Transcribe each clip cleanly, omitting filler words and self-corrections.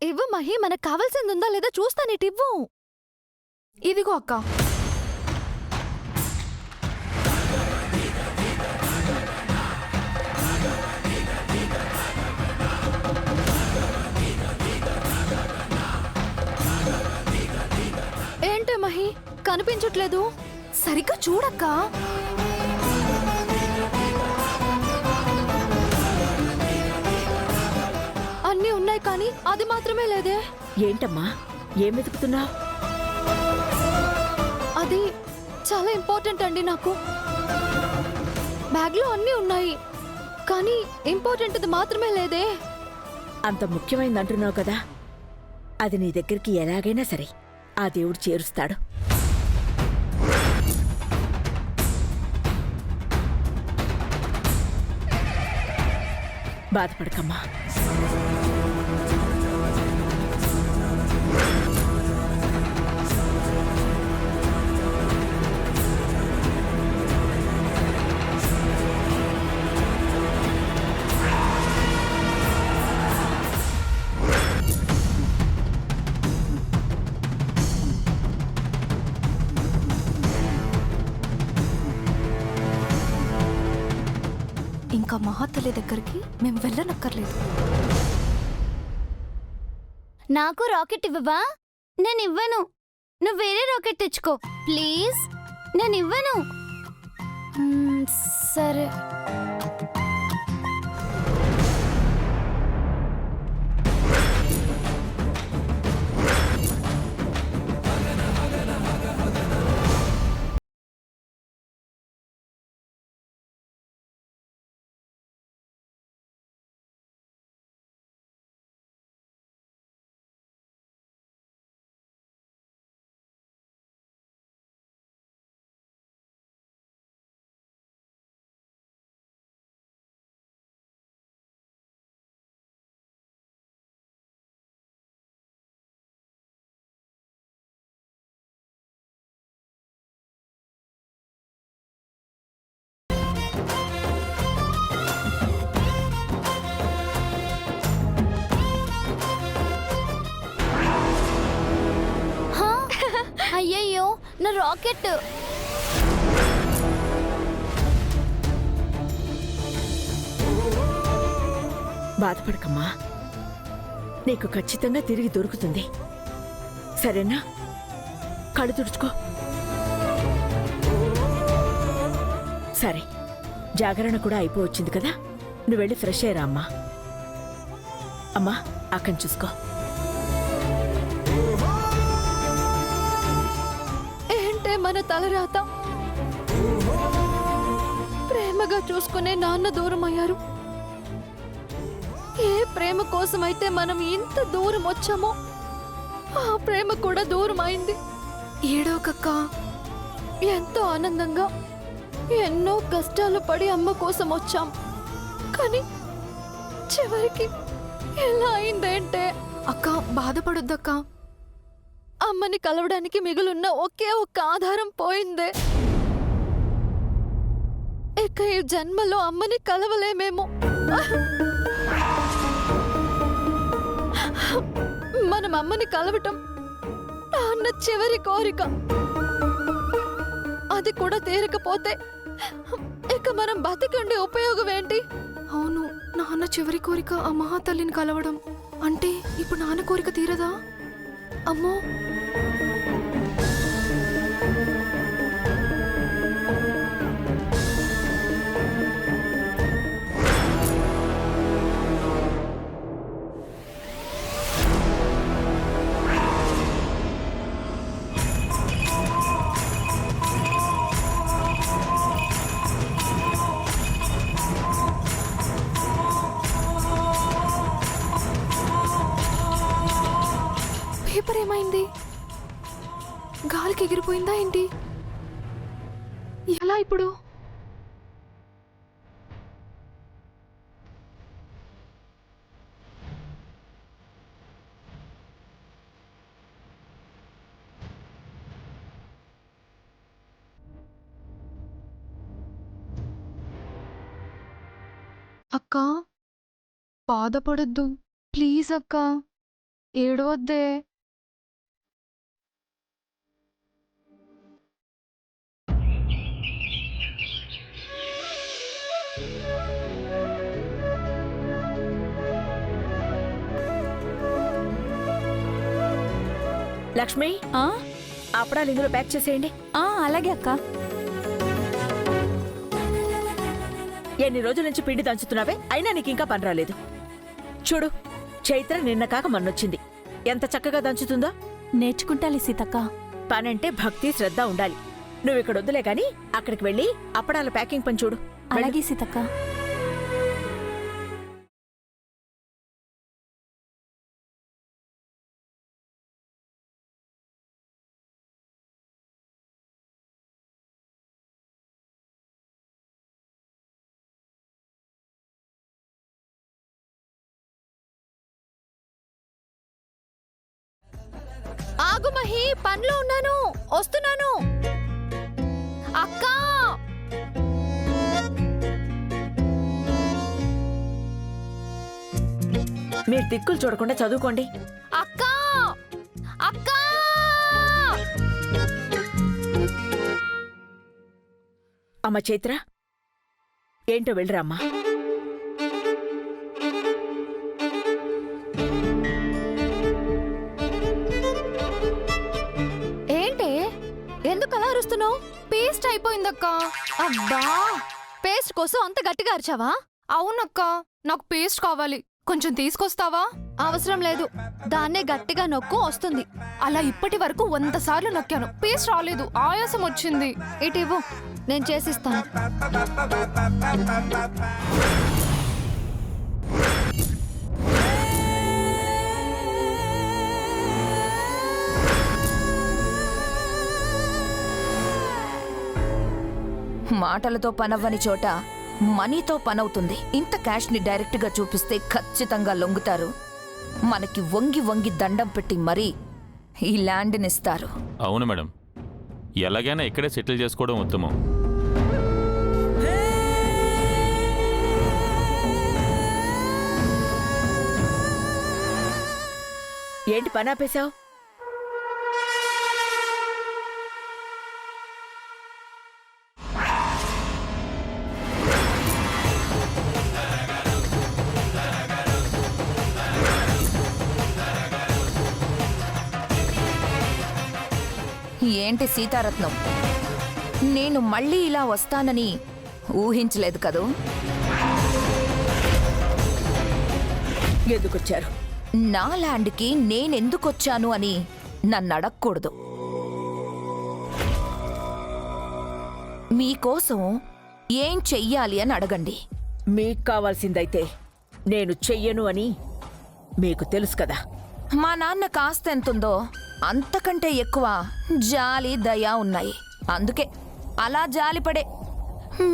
ఇవ్వు మహి, మనకు కావాల్సిందుందా లేదా చూస్తానిటివ్వు. ఇదిగో అక్క. ఏంటే మహి, కనిపించట్లేదు. సరిగ్గా చూడక్క. అన్నీ ఉన్నాయి కానీ అది మాత్రమే లేదే. ఏంటమ్మా, ఏం వెతుకుతున్నావు? అది చాలా ఇంపార్టెంట్ అండి నాకు. బ్యాగ్లో అన్నీ ఉన్నాయి కానీ ఇంపార్టెంట్ది మాత్రమే లేదే. అంత ముఖ్యమైంది అంటున్నావు కదా, అది నీ దగ్గరికి ఎలాగైనా సరే ఆ దేవుడు చేరుస్తాడు. బాధపడకమ్మా. ఇంకా మహాతల్లి దగ్గరికి మేము వెళ్ళనక్కర్లేదు. నాకు రాకెట్ ఇవ్వవా? నేనివ్వను. నువ్వు వేరే రాకెట్ తెచ్చుకో ప్లీజ్. నేనివ్వను. సరే. అయ్యయ్యో, నా రాకెట్. బాధపడకమ్మా, నీకు ఖచ్చితంగా తిరిగి దొరుకుతుంది. సరేనా? కళ్ళు తుడుచుకో. సరే, జాగరణ కూడా అయిపోవచ్చింది కదా, నువ్వు వెళ్ళి ఫ్రెష్ అయ్యరా అమ్మా. అమ్మా, అక్కని చూసుకో. ఏంటే మన తలరాత. ప్రేమగా చూసుకునే నాన్న దూరం అయ్యారు. ఏ ప్రేమ కోసమైతే మనం ఇంత దూరం వచ్చామో ఆ ప్రేమ కూడా దూరం అయింది. ఏడోకక్క. ఎంతో ఆనందంగా ఎన్నో కష్టాలు పడి అమ్మ కోసం వచ్చాం కానీ చివరికి ఎలా అయిందంటే, అక్క బాధపడొద్దక్క. అమ్మని కలవడానికి మిగులున్న ఒకే ఒక్క ఆధారం పోయిందే. ఇక ఈ జన్మలో అమ్మని కలవలేమేమో. మనం అమ్మని కలవటం నాన్న చివరి కోరిక. అది కూడా తీరకపోతే ఇక మనం బతికుండే ఉపయోగం ఏంటి? అవును, నాన్న చివరి కోరిక ఆ మహాతల్లిని కలవడం. అంటే ఇప్పుడు నాన్న కోరిక తీరదా? అమ్మో. పేపర్ ఏమైంది? గాలికి ఎగిరిపోయిందా ఏంటి? ఎలా ఇప్పుడు? అక్క, బాధపడొద్దు ప్లీజ్ అక్క. ఏడవద్దే. లక్ష్మి, అప్పడాలు ఇందులో ప్యాక్ చేసేయండి. అలాగే అక్క. ఎన్ని రోజుల నుంచి పిండి దంచుతున్నావే, అయినా నీకు ఇంకా పని రాలేదు. చూడు, చైత్ర నిన్న కాక మొన్నొచ్చింది. ఎంత చక్కగా దంచుతుందో. నేర్చుకుంటాలి సీతక్క. పనంటే భక్తి శ్రద్ధ ఉండాలి. నువ్వు ఇక్కడ వద్దులే గాని అక్కడికి వెళ్ళి అప్పడాల ప్యాకింగ్ పని చూడు. అలాగే సీతక్క. ఆగు మహి, పనిలో ఉన్నాను, వస్తున్నాను. అక్కా, మీరు దిక్కులు చూడకుండా చదువుకోండి. అక్కా, అక్కా. అమ్మ చైత్ర, ఏంటో వెళ్ళరా అమ్మా. ఏంటే, ఎందుకు అలా అరుస్తున్నావు? పేస్ట్ అయిపోయిందక్క. అబ్బా, పేస్ట్ కోసం అంత గట్టిగా అరిచావా? అవునక్క, నాకు పేస్ట్ కావాలి. కొంచెం తీసుకొస్తావా? అవసరం లేదు, దాన్నే గట్టిగా నొక్కు, వస్తుంది. అలా ఇప్పటి వరకు 100 సార్లు నొక్కాను, పేస్ట్ రాలేదు, ఆయాసం వచ్చింది. ఇటు ఇవ్వు, నేను చేసిస్తాను. మాటలతో పనవ్వని చోట మనీతో పనవుతుంది. ఇంత క్యాష్ని డైరెక్ట్గా చూపిస్తే ఖచ్చితంగా లొంగుతారు. మనకి వంగి వంగి దండం పెట్టి మరీ ఈ ల్యాండ్నిస్తారు. అవును మేడం, ఎలాగైనా ఇక్కడే సెటిల్ చేసుకోవడం ఉత్తమం. ఏంటి పని ఆపేశావు? ఏంటి సీతారత్నం, నేను మళ్ళీ ఇలా వస్తానని ఊహించలేదు కదూ. ఎందుకొచ్చారు? నా ల్యాండ్కి నేనెందుకొచ్చాను అని నన్ను అడగకూడదు. మీకోసం ఏం చెయ్యాలి అని అడగండి. మీకు కావాల్సిందైతే నేను చెయ్యను అని మీకు తెలుసు కదా. మా నాన్న కాస్త ఎంతుందో అంతకంటే ఎక్కువ జాలి దయ ఉన్నాయి. అందుకే అలా జాలిపడే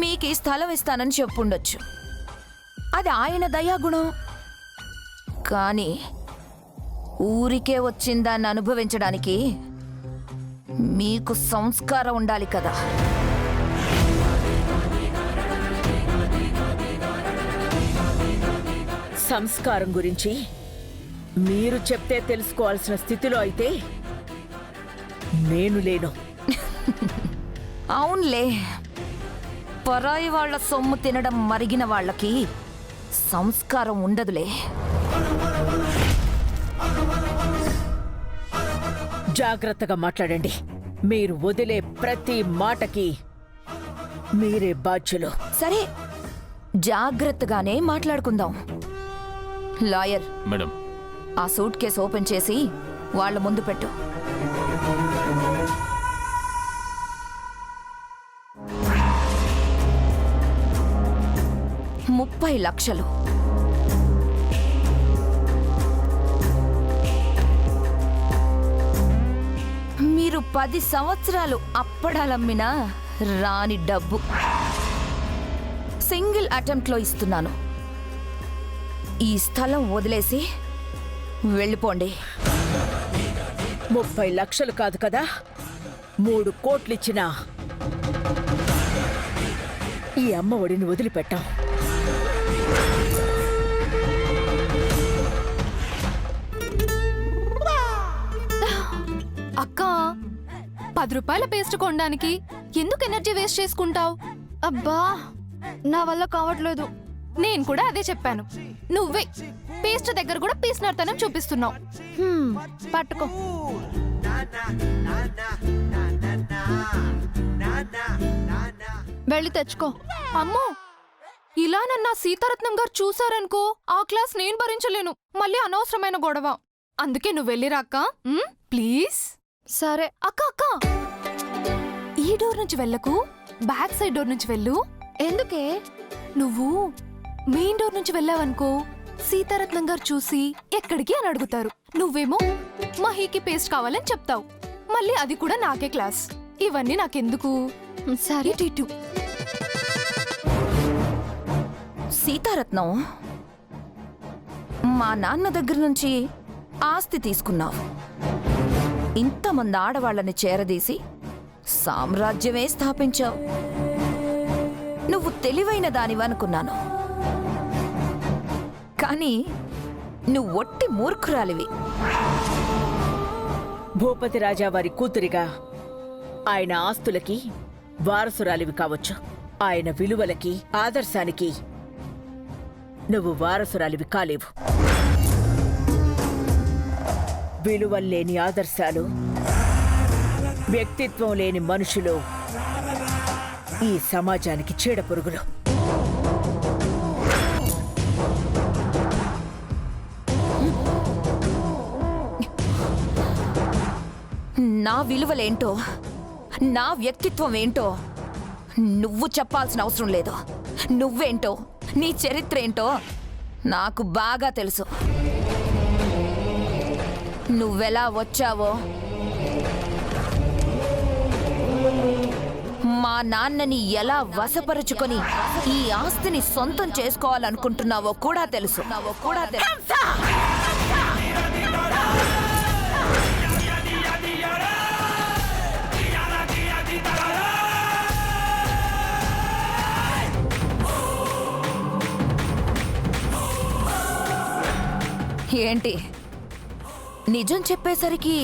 మీకు ఈ స్థలం ఇస్తానని చెప్పుండొచ్చు. అది ఆయన దయాగుణం. కానీ ఊరికే వచ్చిందాన్ని అనుభవించడానికి మీకు సంస్కారం ఉండాలి కదా. సంస్కారం గురించి మీరు చెప్తే తెలుసుకోవాల్సిన స్థితిలో అయితే నేను లేను. అవునులే, పరాయి వాళ్ల సొమ్ము తినడం మరిగిన వాళ్ళకి సంస్కారం ఉండదులే. జాగ్రత్తగా మాట్లాడండి. మీరు వదిలే ప్రతి మాటకి మీరే బాధ్యులు. సరే, జాగ్రత్తగానే మాట్లాడుకుందాం. లాయర్, మేడం, ఆ సూట్ కేసు ఓపెన్ చేసి వాళ్ళ ముందు పెట్టు. $30 లక్షలు. మీరు 10 సంవత్సరాలు అప్పడాలమ్మినా రాని డబ్బు. సింగిల్ అటెంప్ట్లో ఇస్తున్నాను. ఈ స్థలం వదిలేసి వెళ్ళిపోండి. 30 లక్షలు కాదు కదా, 3 కోట్లిచ్చినా ఈ అమ్మ ఒడిని వదిలిపెట్టాం. అక్క 10 రూపాయల పేస్ట్ కొనడానికి ఎందుకు ఎనర్జీ వేస్ట్ చేసుకుంటావు? అబ్బా నా వల్ల కావట్లేదు. నేను కూడా అదే చెప్పాను. నువ్వే పేస్ట్ దగ్గర కూడా పీసినర్తనం చూపిస్తున్నావు. పట్టుకో. వెళ్ళి తెచ్చుకో. అమ్మో, ఇలా నన్ను సీతారత్నం గారు చూసారనుకో, ఆ క్లాస్ నేను భరించలేను. మళ్ళీ అనవసరమైన గొడవ. అందుకే నువ్వు వెళ్ళిరా అక్క, ప్లీజ్. సరే. అక్క అక్క, ఈ డోర్ నుంచి వెళ్ళకు, బ్యాక్ సైడ్ డోర్ నుంచి వెళ్ళు. ఎందుకే? నువ్వు మెయిన్ డోర్ నుంచి వెళ్ళావనుకో, సీతారత్నం గారు చూసి ఎక్కడికి అని అడుగుతారు. నువ్వేమో మహీకి పేస్ట్ కావాలని చెప్తావు. మళ్ళీ అది కూడా నాకే క్లాస్. ఇవన్నీ నాకెందుకు? సరే. ఇటు సీతారత్నం, మా నాన్న దగ్గర నుంచి ఆస్తి తీసుకున్నావు. ఇంతమంది ఆడవాళ్ళని చేరదీసి సామ్రాజ్యమే స్థాపించావు. నువ్వు తెలివైన దానివనుకున్నాను, కానీ నువ్వు ఒట్టి మూర్ఖురాలివి. భూపతి రాజా వారి కూతురిగా ఆయన ఆస్తులకి వారసురాలివి కావచ్చు. ఆయన విలువలకి, ఆదర్శానికి నువ్వు వారసురాలివి కాలేవు. విలువల్లేని ఆదర్శాలు, వ్యక్తిత్వం లేని మనుషులు ఈ సమాజానికి చీడపురుగులు. నా విలువలేంటో, నా వ్యక్తిత్వం ఏంటో నువ్వు చెప్పాల్సిన అవసరం లేదు. నువ్వేంటో, నీ చరిత్ర ఏంటో నాకు బాగా తెలుసు. నువ్వెలా వచ్చావో, మా నాన్నని ఎలా వశపరుచుకొని ఈ ఆస్తిని సొంతం చేసుకోవాలనుకుంటున్నావో కూడా తెలుసు. ఏంటి, నిజం చెప్పేసరికి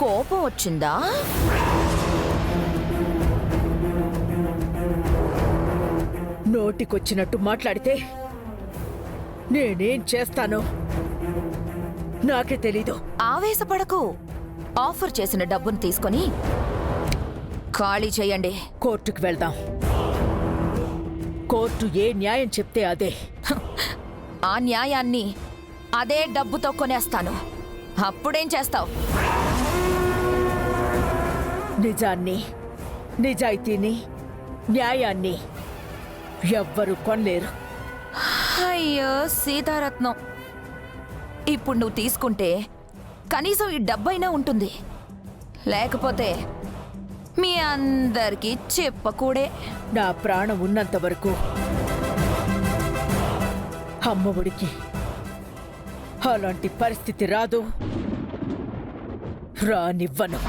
కోపం వచ్చిందా? నోటికొచ్చినట్టు మాట్లాడితే నేనేం చేస్తానో నాకే తెలీదు. ఆవేశపడకు. ఆఫర్ చేసిన డబ్బును తీసుకొని ఖాళీ చేయండి. కోర్టుకు వెళ్దాం. కోర్టు ఏ న్యాయం చెప్తే అదే. ఆ న్యాయాన్ని అదే డబ్బుతో కొనేస్తాను. అప్పుడేం చేస్తావు? నిజాన్ని, నిజాయితీని, న్యాయాన్ని ఎవ్వరూ కొనలేరు. అయ్యో సీతారత్నం, ఇప్పుడు నువ్వు తీసుకుంటే కనీసం ఈ డబ్బైనా ఉంటుంది. లేకపోతే మీ అందరికీ చెప్పకూడే. నా ప్రాణం ఉన్నంత వరకు అమ్మఒడికి అలాంటి పరిస్థితి రాదు, రానివ్వను.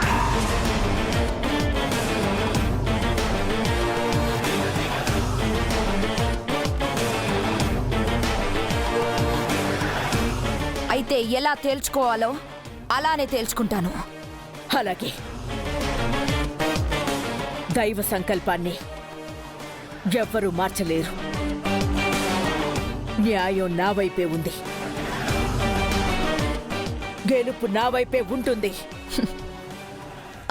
అయితే ఎలా తేల్చుకోవాలో అలానే తేల్చుకుంటాను. అలాగే. దైవ సంకల్పాన్ని ఎవ్వరూ మార్చలేరు. న్యాయం నా వైపే ఉంది. గెలుపు నా వైపే ఉంటుంది.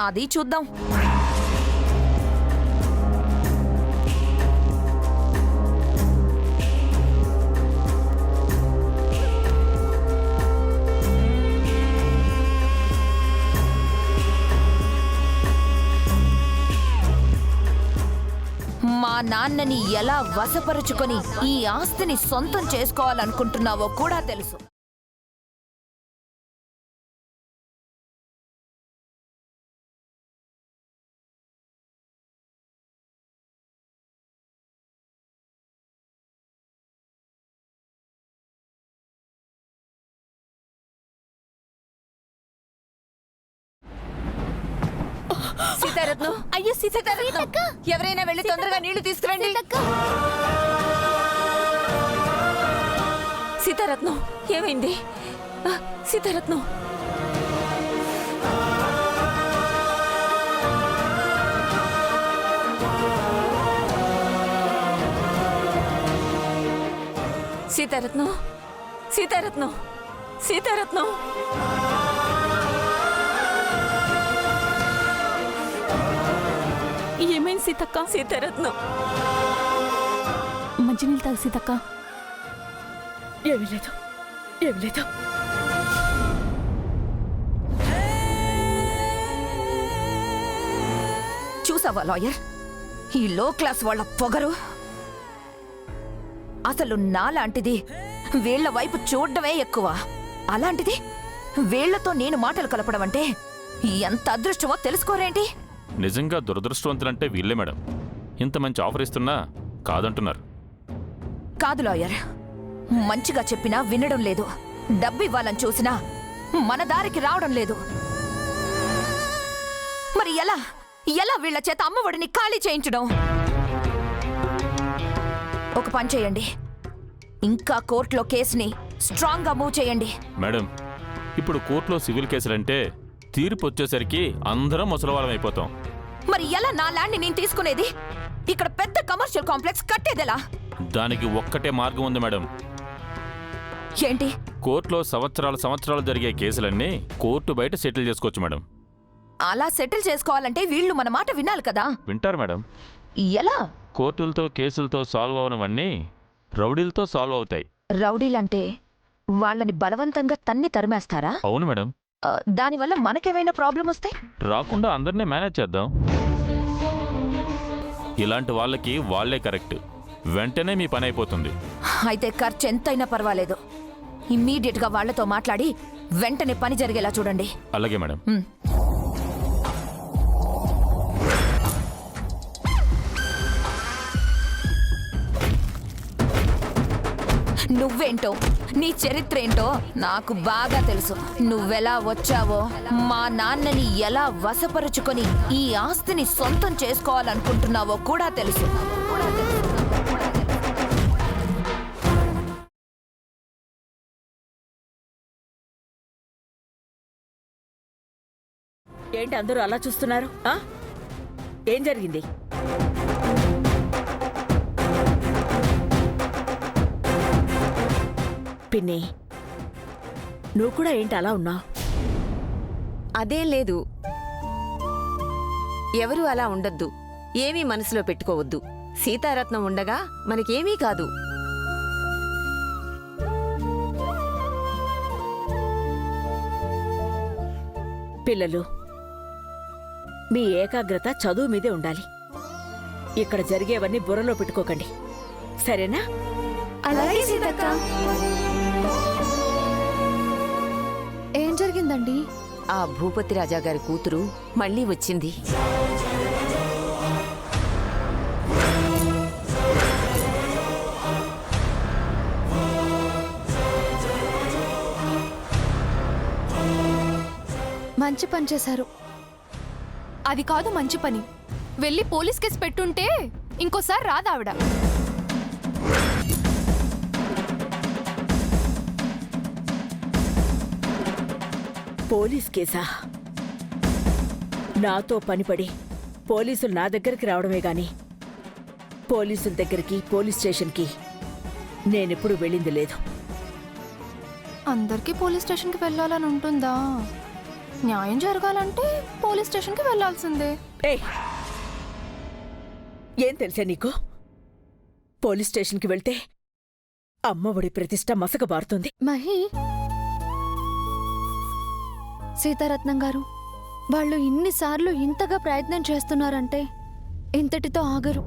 అది చూద్దాం. మా నాన్నని ఎలా వశపరుచుకొని ఈ ఆస్తిని సొంతం చేసుకోవాలనుకుంటున్నావో కూడా తెలుసు. సీతారత్నం, అయ్యో సీతారత్నం, ఎవరైనా వెళ్ళి తొందరగా నీళ్లు తీసుకురండి. సీతారత్నం, ఏమైంది? సీతారత్నం, సీతారత్నం సీతారత్నం సీతారత్నం ఏమైంది సీతక్క? సీతారత్నం మంచినీళ్ళు తాగు సీతక్క. ఏమీ లేదు, ఏమీ లేదు. చూసావా లాయర్, ఈ లో క్లాస్ వాళ్ళ పొగరు. అసలు నాలాంటిది వీళ్ల వైపు చూడ్డమే ఎక్కువ. అలాంటిది వీళ్లతో నేను మాటలు కలపడం అంటే ఎంత అదృష్టమో తెలుసుకోరేంటి? నిజంగా దురదృష్టవంతులంటే వీళ్ళే మేడం. ఇంత మంచి ఆఫర్ ఇస్తున్నా కాదంటున్నారు. కాదు లాయర్, మంచిగా చెప్పినా వినడం లేదు. డబ్బు ఇవ్వాలని చూసినా మన దారికి రావడం లేదు. మరి ఎలా ఎలా వీళ్ల చేత అమ్మఒడిని ఖాళీ చేయించడం? ఒక పని చేయండి, ఇంకా కోర్టులో కేసుని స్ట్రాంగ్ గా మూవ్ చేయండి. మేడం, ఇప్పుడు కోర్టులో సివిల్ కేసులంటే తీర్పు వచ్చేసరికి అందరం ముసలివాళ్ళం అయిపోతాం. మరి ఎలా నా ల్యాండ్ నేను తీసుకునేది? ఇక్కడ పెద్ద కమర్షియల్ కాంప్లెక్స్ కట్టేదెలా? దానికి ఒక్కటే మార్గం ఉంది మేడం. ఏంటి? కోర్టులో సంవత్సరాలు జరిగే కేసులన్నీ కోర్టు బయట సెటిల్ చేసుకోవచ్చు మేడం. అలా సెటిల్ చేసుకోవాలంటే వీళ్ళు మన మాట వినాలి కదా. వింటారు మేడం. ఎలా? కోర్టులతో కేసులతో సాల్వ్ అవనవన్నీ రౌడీలతో సాల్వ్ అవుతాయి. రౌడీలంటే వాళ్ళని బలవంతంగా తన్ని తరిమేస్తారా? అవును మేడం. దానివల్ల మనకేమైనా ప్రాబ్లం వస్తే? రాకుండా అందరినీ మేనేజ్ చేద్దాం. ఇలాంటి వాళ్ళకి వాళ్లే కరెక్ట్. వెంటనే మీ పని అయిపోతుంది. అయితే ఖర్చు ఎంతైనా పర్వాలేదు. ఇమ్మీడియట్ గా వాళ్లతో మాట్లాడి వెంటనే పని జరిగేలా చూడండి. అలాగే మేడం. నువ్వేంటో, నీ చరిత్ర ఏంటో నాకు బాగా తెలుసు. నువ్వెలా వచ్చావో, మా నాన్నని ఎలా వశపరుచుకొని ఈ ఆస్తిని సొంతం చేసుకోవాలనుకుంటున్నావో కూడా తెలుసు. ఏంటి అందరూ అలా చూస్తున్నారు? ఏం జరిగింది? పిన్ని, నువ్వు కూడా ఏంటి అలా ఉన్నావు? అదేం లేదు. ఎవరూ అలా ఉండొద్దు, ఏమీ మనసులో పెట్టుకోవద్దు. సీతారత్నం ఉండగా మనకేమీ కాదు. పిల్లలు, మీ ఏకాగ్రత చదువు మీదే ఉండాలి. ఇక్కడ జరిగేవన్నీ బుర్రలో పెట్టుకోకండి, సరేనా? అలాగే సీతక్క. ఏం జరిగిందండి? ఆ భూపతి రాజా గారి కూతురు మళ్ళీ వచ్చింది. మంచి పని చేశారు. అది కాదు మంచి పని. వెళ్ళి పోలీస్ కేసు పెట్టుంటే ఇంకోసారి రాదావిడ. పోలీస్ కేసా? నాతో పనిపడి పోలీసులు నా దగ్గరికి రావడమే గాని పోలీసుల దగ్గరికి, పోలీస్ స్టేషన్కి నేనెప్పుడు వెళ్ళింది లేదు. అందరికీ పోలీస్ స్టేషన్కి వెళ్ళాలని ఉంటుందా? న్యాయం జరగాలంటే పోలీస్ స్టేషన్కి వెళ్ళాల్సిందే. ఏం తెలుసా నీకు? పోలీస్ స్టేషన్కి వెళ్తే అమ్మఒడి ప్రతిష్ట మసకబారుతుంది. మహి, సీతారత్నం గారు, వాళ్ళు ఇన్నిసార్లు ఇంతగా ప్రయత్నం చేస్తున్నారంటే ఇంతటితో ఆగరు.